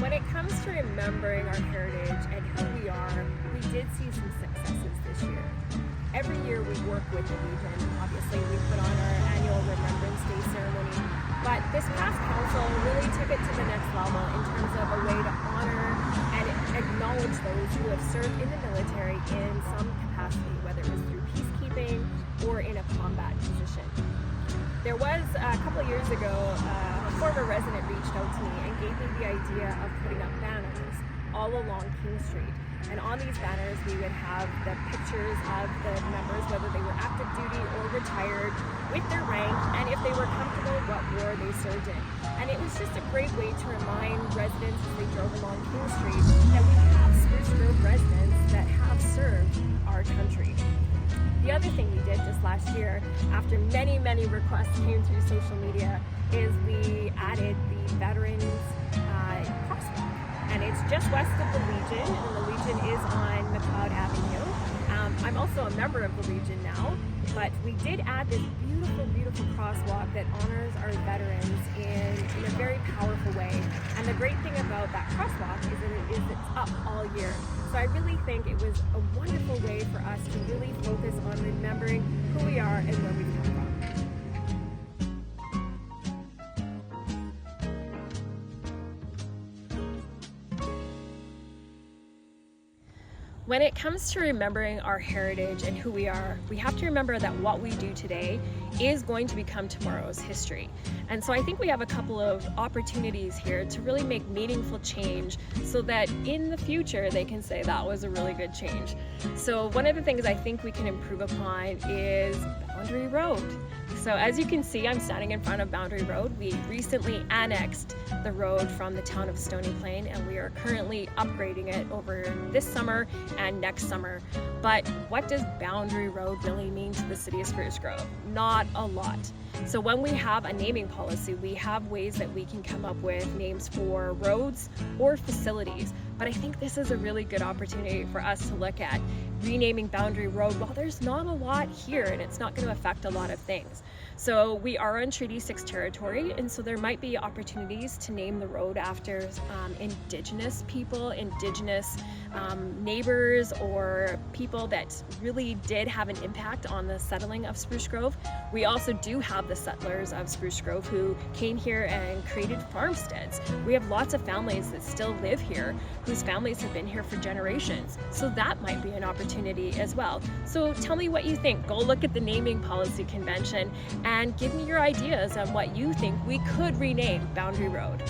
When it comes to remembering our heritage and who we are, we did see some successes this year. Every year we work with the Legion. Obviously, we put on our annual Remembrance Day ceremony, but this past council really took it to the next level in terms of a way to honor and acknowledge those who have served in the military in some capacity, whether it was through peacekeeping or in a combat position. There was, a couple of years ago, a former resident reached out to me and gave me the idea of putting up banners all along King Street. And on these banners, we would have the pictures of the members, whether they were active duty or retired, with their rank, and if they were comfortable, what war they served in. And it was just a great way to remind residents as they drove along King Street that we have Spruce Grove residents that have served our country. The other thing we did just last year, after many requests came through social media, is we added the Veterans Crosswalk. And it's just west of the Legion, and the Legion is on McLeod Avenue. I'm also a member of the Legion now, but we did add this beautiful crosswalk that honors our veterans in a very powerful way. And the great thing about that crosswalk is that it's up all year. So I really think it was a wonderful way for us to really focus on remembering who we are and where we've come from. When it comes to remembering our heritage and who we are, we have to remember that what we do today is going to become tomorrow's history. And so I think we have a couple of opportunities here to really make meaningful change so that in the future they can say that was a really good change. So one of the things I think we can improve upon is Boundary Road. So as you can see, I'm standing in front of Boundary Road. We recently annexed the road from the town of Stony Plain, and we are currently upgrading it over this summer and next summer. But what does Boundary Road really mean to the city of Spruce Grove? Not a lot. So when we have a naming policy, we have ways that we can come up with names for roads or facilities. But I think this is a really good opportunity for us to look at renaming Boundary Road. Well, there's not a lot here and it's not going to affect a lot of things. So we are on Treaty 6 territory, and so there might be opportunities to name the road after Indigenous people, Indigenous neighbors, or people that really did have an impact on the settling of Spruce Grove. We also do have the settlers of Spruce Grove who came here and created farmsteads. We have lots of families that still live here whose families have been here for generations. So that might be an opportunity as well. So tell me what you think. Go look at the naming policy convention and give me your ideas on what you think we could rename Boundary Road.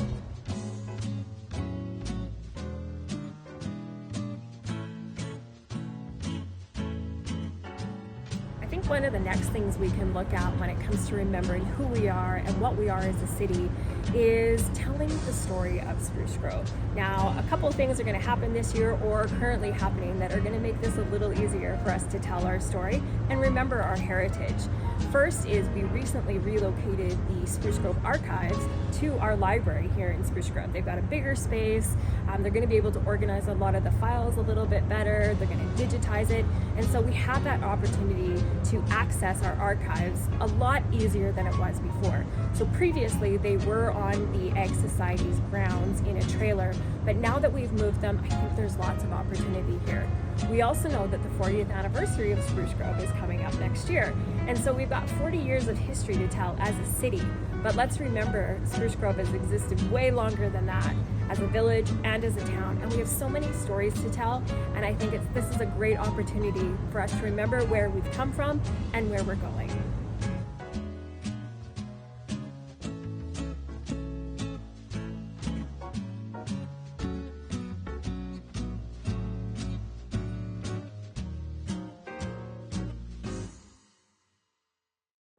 I think one of the next things we can look at when it comes to remembering who we are and what we are as a city is telling the story of Spruce Grove. Now, a couple of things are going to happen this year or are currently happening that are going to make this a little easier for us to tell our story and remember our heritage. First is we recently relocated the Spruce Grove Archives to our library here in Spruce Grove. They've got a bigger space. They're going to be able to organize a lot of the files a little bit better. They're going to digitize it. And so we have that opportunity to access our archives a lot easier than it was before. So previously they were on the Ag Society's grounds in a trailer, but now that we've moved them, I think there's lots of opportunity here. We also know that the 40th anniversary of Spruce Grove is coming up next year. And so we've got 40 years of history to tell as a city. But let's remember, Spruce Grove has existed way longer than that as a village and as a town. And we have so many stories to tell. And I think this is a great opportunity for us to remember where we've come from and where we're going.